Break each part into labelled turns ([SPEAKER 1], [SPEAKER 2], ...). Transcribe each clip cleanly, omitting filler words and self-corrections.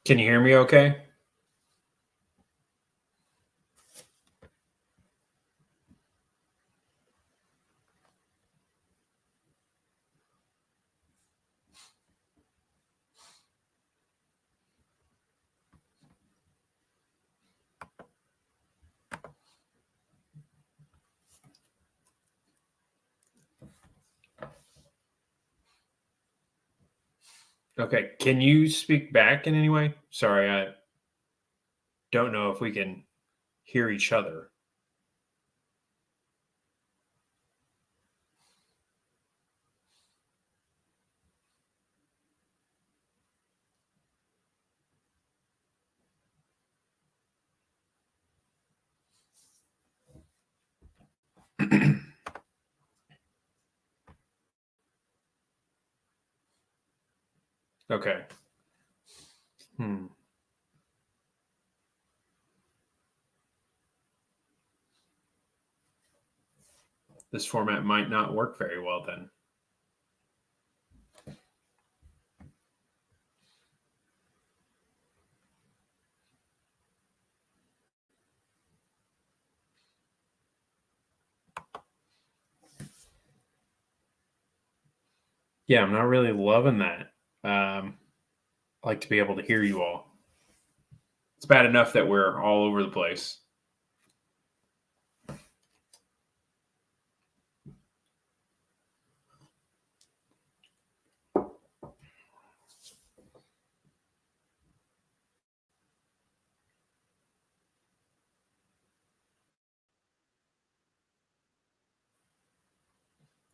[SPEAKER 1] Can you hear me okay? Okay. Can you speak back in any way? Sorry, I don't know if we can hear each other. Okay. Hmm. This format might not work very well then. Yeah, I'm not really loving that. I like to be able to hear you all. It's bad enough that we're all over the place.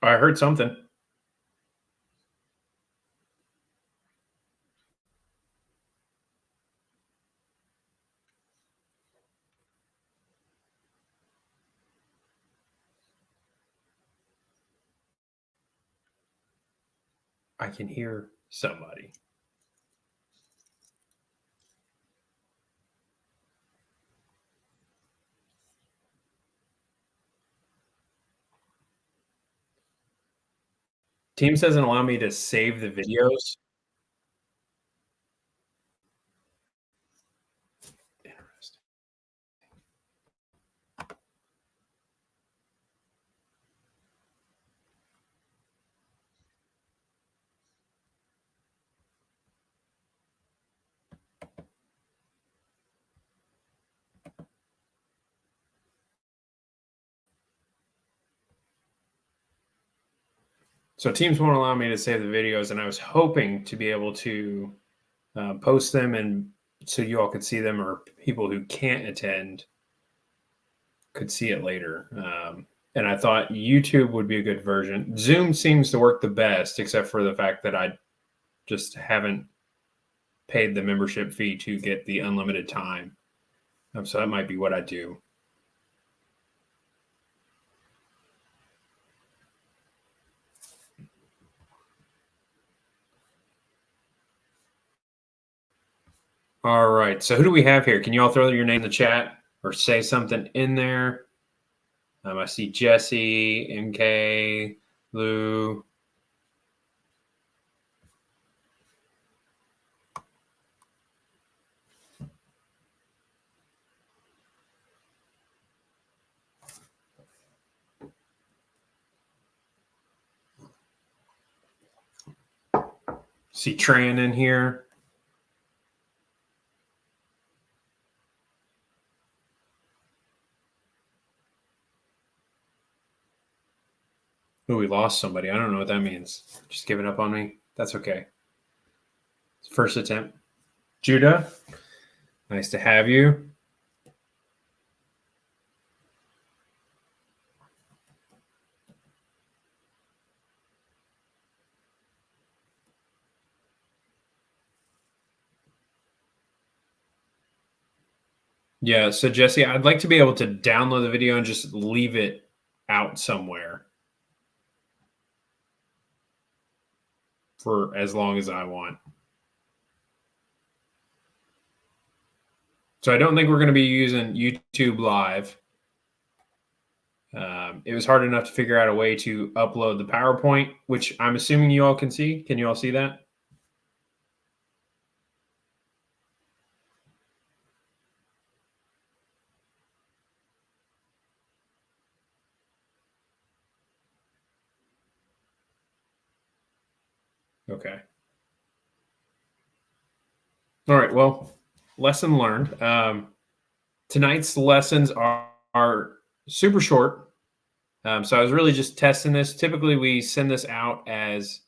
[SPEAKER 1] I heard something. I can hear somebody. Teams doesn't allow me to save the videos. Interesting. So Teams won't allow me to save the videos, and I was hoping to be able to post them, and so you all could see them, or people who can't attend could see it later. And I thought YouTube would be a good version. Zoom seems to work the best, except for the fact that I just haven't paid the membership fee to get the unlimited time. So that might be what I do. All right. So who do we have here? Can you all throw your name in the chat or say something in there? I see Jesse, MK, Lou. See Tran in here. Oh, we lost somebody. I don't know what that means. Just giving up on me. That's okay. First attempt. Judah, nice to have you. Yeah, so Jesse, I'd like to be able to download the video and just leave it out somewhere for as long as I want. So I don't think we're going to be using YouTube Live. It was hard enough to figure out a way to upload the PowerPoint, which I'm assuming you all can see. Can you all see that? Okay. All right. Well, lesson learned. Tonight's lessons are super short. So I was really just testing this. Typically, we send this out as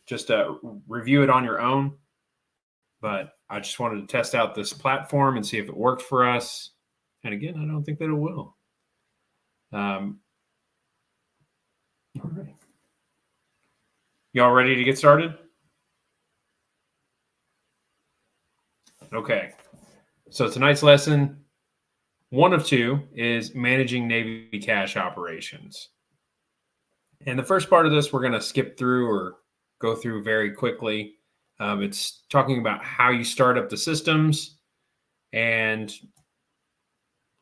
[SPEAKER 1] just a review it on your own. But I just wanted to test out this platform and see if it worked for us. And again, I don't think that it will. All right. Y'all ready to get started? Okay. So tonight's lesson, one of two, is managing Navy cache operations. And the first part of this, we're going to skip through or go through very quickly. It's talking about how you start up the systems. And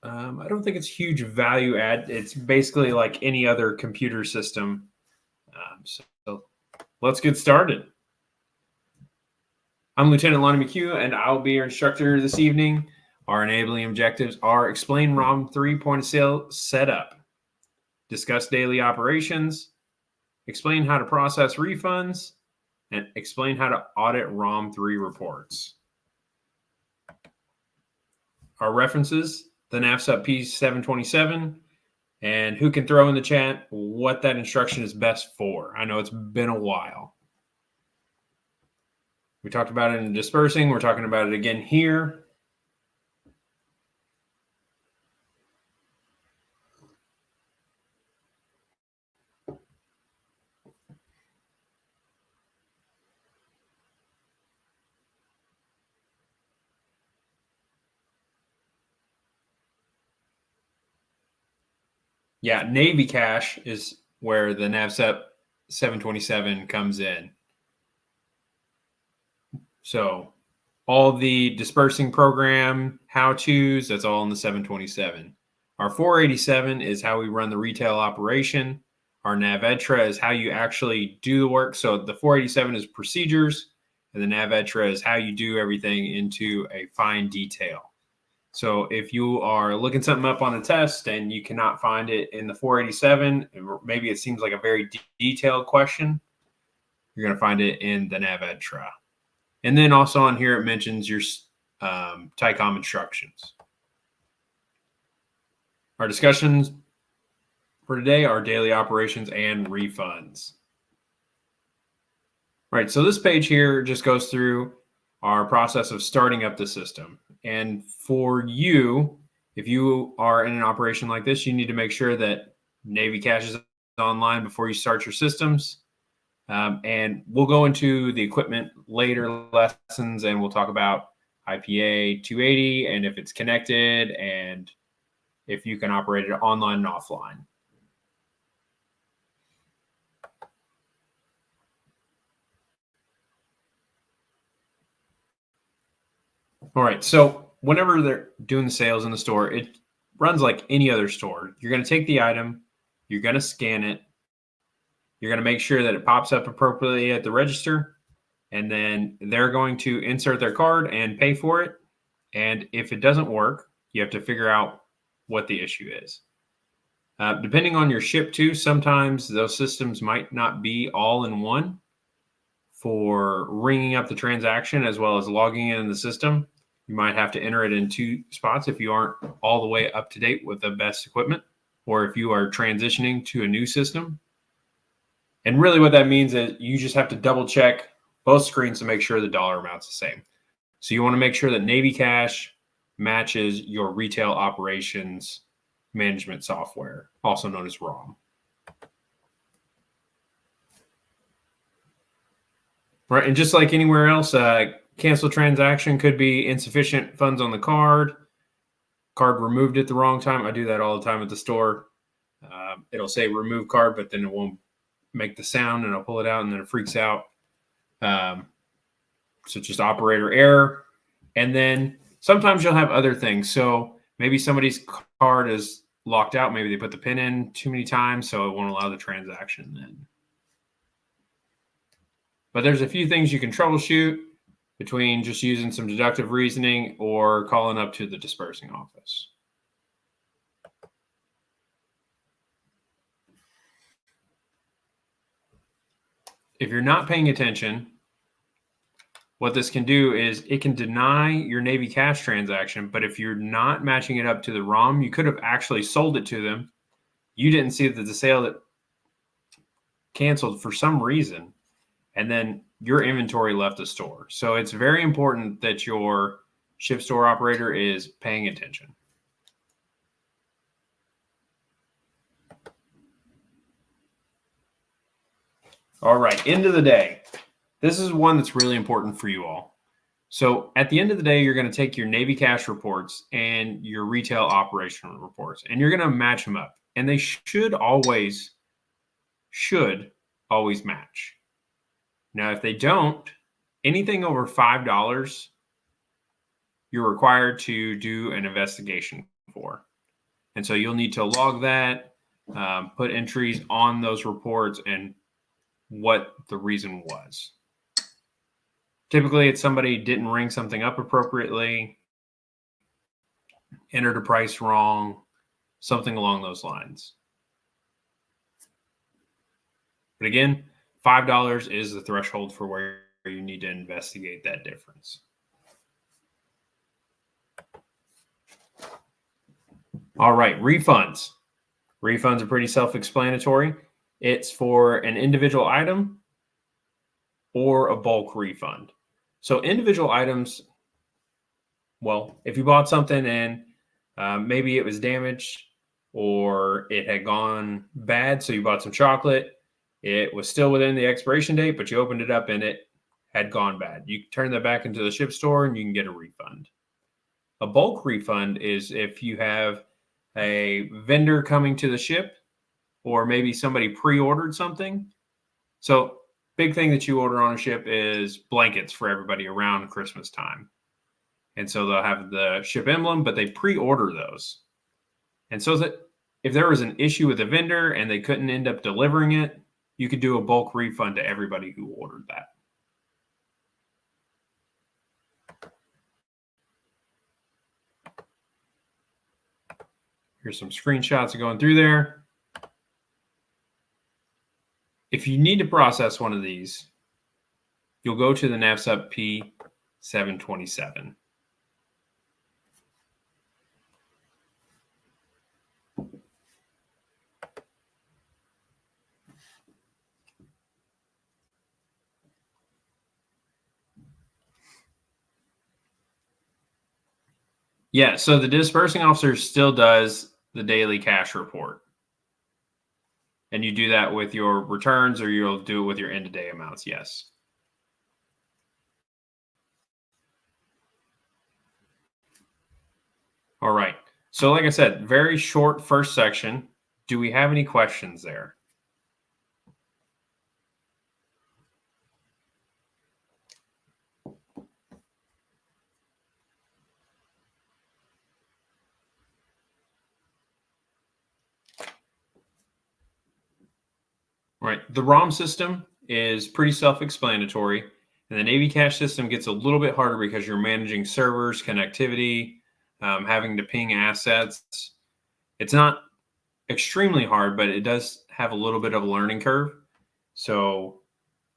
[SPEAKER 1] I don't think it's huge value add. It's basically like any other computer system. So let's get started. I'm Lieutenant Lonnie McHugh, and I'll be your instructor this evening. Our enabling objectives are explain ROM 3 point of sale setup, discuss daily operations, explain how to process refunds, and explain how to audit ROM 3 reports. Our references, the NAVSUP P727, and who can throw in the chat what that instruction is best for. I know it's been a while. We talked about it in dispersing. We're talking about it again here. Yeah, Navy cache is where the NAVSUP 727 comes in. So all the dispersing program how-tos, that's all in the 727. Our 487 is how we run the retail operation. Our NavEdtra is how you actually do the work. So the 487 is procedures, and the NavEdtra is how you do everything into a fine detail. So if you are looking something up on a test and you cannot find it in the 487, maybe it seems like a very detailed question, you're going to find it in the NavEdtra. And then also on here, it mentions your TICOM instructions. Our discussions for today are daily operations and refunds. All right, so this page here just goes through our process of starting up the system. And for you, if you are in an operation like this, you need to make sure that Navy cache is online before you start your systems. And we'll go into the equipment later lessons, and we'll talk about IPA 280 and if it's connected and if you can operate it online and offline. All right. So whenever they're doing the sales in the store, it runs like any other store. You're going to take the item, you're going to scan it, you're going to make sure that it pops up appropriately at the register, and then they're going to insert their card and pay for it. And if it doesn't work, you have to figure out what the issue is. Depending on your ship to, sometimes those systems might not be all in one for ringing up the transaction as well as logging in the system. You might have to enter it in two spots if you aren't all the way up to date with the best equipment, or if you are transitioning to a new system. And really what that means is you just have to double check both screens to make sure the dollar amount's the same. So you want to make sure that Navy Cash matches your retail operations management software, also known as ROM. Right, and just like anywhere else, cancel transaction could be insufficient funds on the card removed at the wrong time. I do that all the time at the store. It'll say remove card, but then it won't make the sound, and I'll pull it out, and then it freaks out. So just operator error. And then sometimes you'll have other things. So maybe somebody's card is locked out. Maybe they put the PIN in too many times, so it won't allow the transaction then. But there's a few things you can troubleshoot between just using some deductive reasoning or calling up to the dispersing office. If you're not paying attention, what this can do is it can deny your Navy Cash transaction, but if you're not matching it up to the ROM, you could have actually sold it to them. You didn't see that the sale that canceled for some reason, and then your inventory left the store. So it's very important that your ship store operator is paying attention. All right, end of the day. This is one that's really important for you all. So at the end of the day, you're going to take your Navy Cash reports and your retail operational reports, and you're going to match them up. And they should always match. Now, if they don't, anything over $5, you're required to do an investigation for. And so you'll need to log that, put entries on those reports and what the reason was. Typically, it's somebody didn't ring something up appropriately, entered a price wrong, something along those lines. But again, $5 is the threshold for where you need to investigate that difference. All right, refunds. Refunds are pretty self-explanatory. It's for an individual item or a bulk refund. So individual items, well, if you bought something and maybe it was damaged or it had gone bad, so you bought some chocolate, it was still within the expiration date, but you opened it up and it had gone bad. You turn that back into the ship store and you can get a refund. A bulk refund is if you have a vendor coming to the ship, or maybe somebody pre-ordered something. So big thing that you order on a ship is blankets for everybody around Christmas time. And so they'll have the ship emblem, but they pre-order those. And so that if there was an issue with the vendor and they couldn't end up delivering it, you could do a bulk refund to everybody who ordered that. Here's some screenshots of going through there. If you need to process one of these, you'll go to the NAVSUP P727. Yeah, so the dispersing officer still does the daily cash report. And you do that with your returns, or you'll do it with your end-of-day amounts, yes. All right. So like I said, very short first section. Do we have any questions there? Right. The ROM system is pretty self-explanatory, and the Navy cache system gets a little bit harder because you're managing servers, connectivity, having to ping assets. It's not extremely hard, but it does have a little bit of a learning curve. So,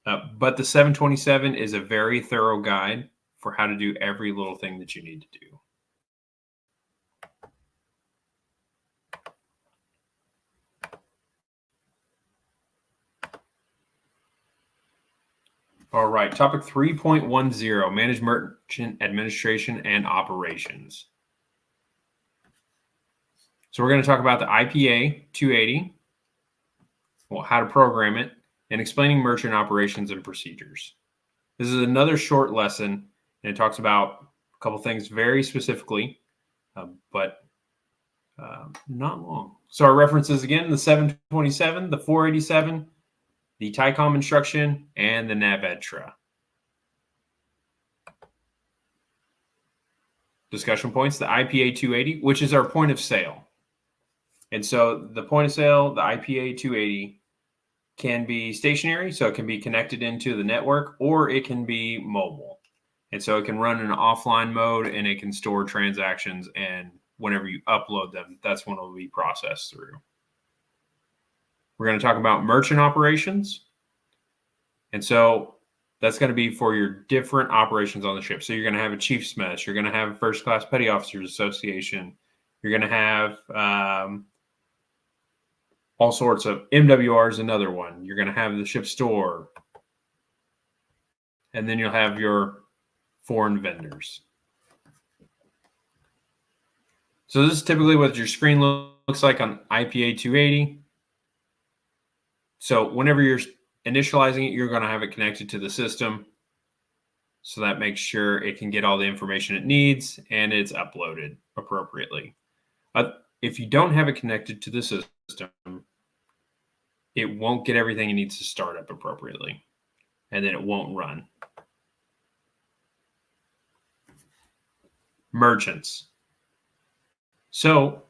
[SPEAKER 1] but the 727 is a very thorough guide for how to do every little thing that you need to do. All right, topic 3.10, manage merchant administration and operations. So we're going to talk about the IPA 280, well, how to program it, and explaining merchant operations and procedures. This is another short lesson, and it talks about a couple things very specifically, but not long. So our references again, the 727, the 487, the TICOM instruction, and the NAVEDTRA. Discussion points, the IPA 280, which is our point of sale. And so the point of sale, the IPA 280, can be stationary, so it can be connected into the network, or it can be mobile. And so it can run in an offline mode, and it can store transactions, and whenever you upload them, that's when it will be processed through. We're going to talk about merchant operations. And so that's going to be for your different operations on the ship. So you're going to have a chief's mess. You're going to have a first class petty officers association. You're going to have all sorts of MWRs, another one. You're going to have the ship store. And then you'll have your foreign vendors. So this is typically what your screen looks like on IPA 280. So whenever you're initializing it, you're going to have it connected to the system. So that makes sure it can get all the information it needs and it's uploaded appropriately. If you don't have it connected to the system, it won't get everything it needs to start up appropriately, and then it won't run. Merchants. So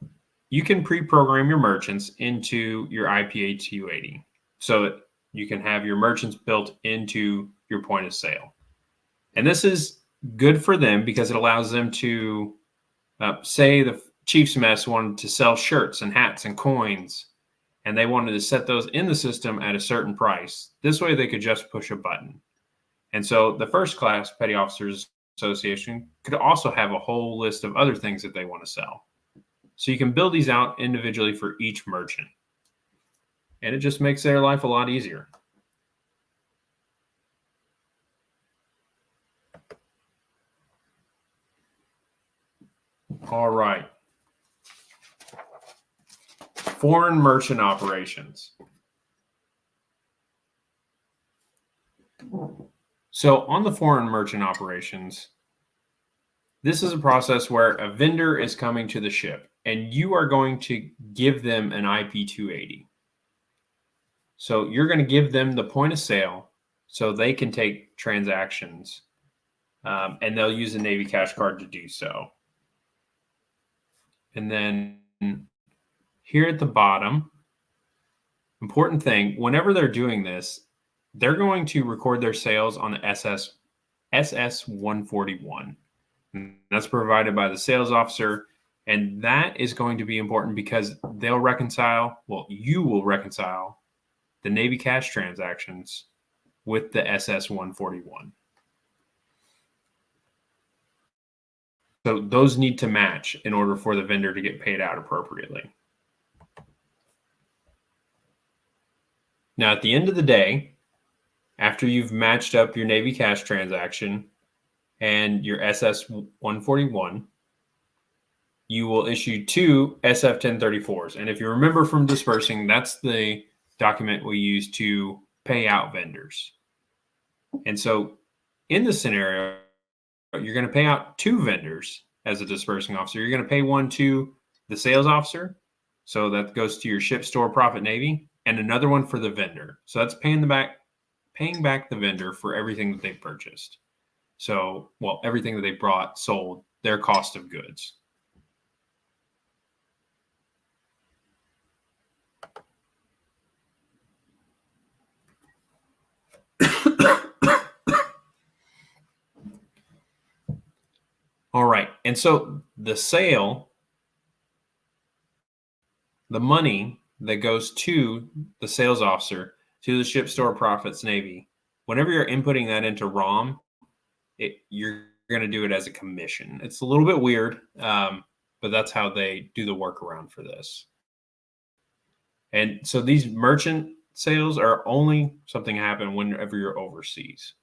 [SPEAKER 1] you can pre-program your merchants into your IPA 280. So you can have your merchants built into your point of sale. And this is good for them because it allows them to, say the Chief's Mess wanted to sell shirts and hats and coins, and they wanted to set those in the system at a certain price. This way they could just push a button. And so the First Class Petty Officers Association could also have a whole list of other things that they want to sell. So you can build these out individually for each merchant. And it just makes their life a lot easier. All right. Foreign merchant operations. So on the foreign merchant operations, this is a process where a vendor is coming to the ship and you are going to give them an IP 280. So you're going to give them the point of sale so they can take transactions, and they'll use a Navy cash card to do so. And then here at the bottom, important thing, whenever they're doing this, they're going to record their sales on the SS-141. And that's provided by the sales officer. And that is going to be important because they'll reconcile, well, you will reconcile the Navy cash transactions with the SS-141. So those need to match in order for the vendor to get paid out appropriately. Now, at the end of the day, after you've matched up your Navy cash transaction and your SS-141, you will issue 2 SF-1034s. And if you remember from dispersing, that's the document we use to pay out vendors. And so in this scenario, you're going to pay out 2 vendors as a dispersing officer. You're going to pay one to the sales officer. So that goes to your ship, store, profit, Navy, and another one for the vendor. So that's paying back the vendor for everything that they purchased. So, well, everything that they brought, sold, their cost of goods. All right. And so the sale, the money that goes to the sales officer, to the ship store profits Navy, whenever you're inputting that into ROM, you're going to do it as a commission. It's a little bit weird, but that's how they do the workaround for this. And so these merchant sales are only something happen whenever you're overseas.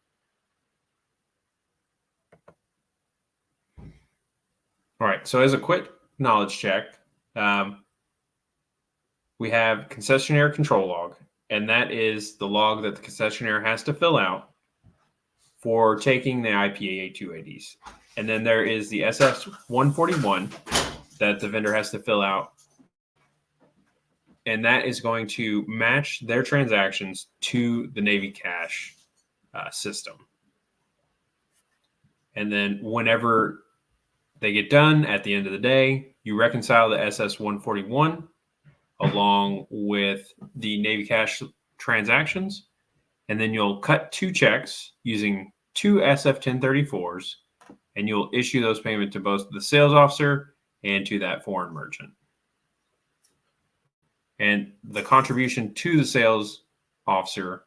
[SPEAKER 1] All right. So as a quick knowledge check, we have concessionaire control log, and that is the log that the concessionaire has to fill out for taking the IPAA 280s. And then there is the SF 141 that the vendor has to fill out. And that is going to match their transactions to the Navy cash system. And then whenever they get done at the end of the day, you reconcile the SS 141 along with the Navy cash transactions. And then you'll cut 2 checks using 2 SF 1034s, and you'll issue those payments to both the sales officer and to that foreign merchant. And the contribution to the sales officer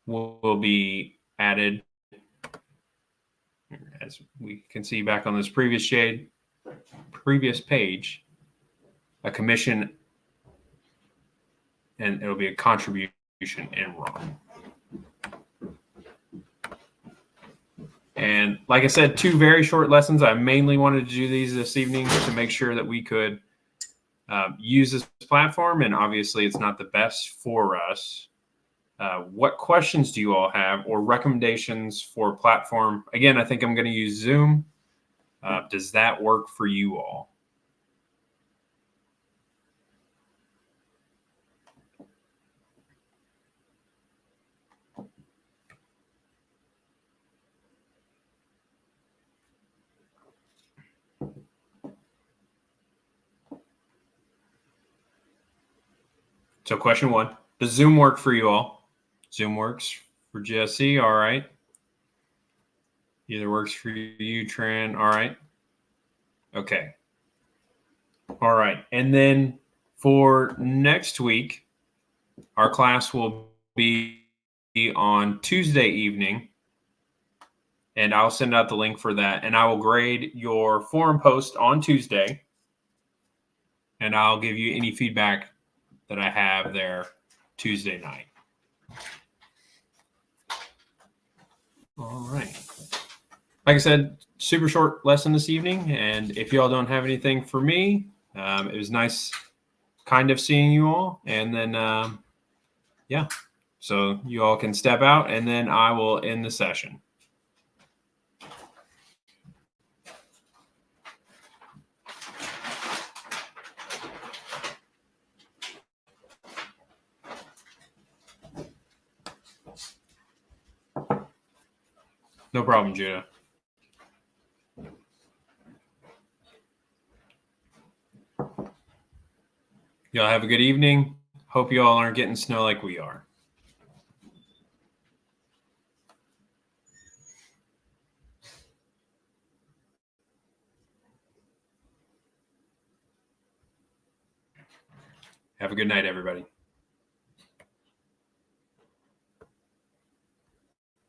[SPEAKER 1] will be added, as we can see back on this previous page, a commission, and it'll be a contribution in ROM. And like I said, 2 very short lessons. I mainly wanted to do these this evening to make sure that we could use this platform. And obviously, it's not the best for us. What questions do you all have or recommendations for platform? Again, I think I'm going to use Zoom. Does that work for you all? So question 1, does Zoom work for you all? Zoom works for Jesse. All right. Either works for you, Tran. All right. Okay. All right. And then for next week, our class will be on Tuesday evening. And I'll send out the link for that. And I will grade your forum post on Tuesday. And I'll give you any feedback that I have there Tuesday night. All right. Like I said, super short lesson this evening. And if y'all don't have anything for me, it was nice kind of seeing you all. And then, yeah, so you all can step out and then I will end the session. No problem, Judah. Y'all have a good evening. Hope you all aren't getting snow like we are. Have a good night, everybody.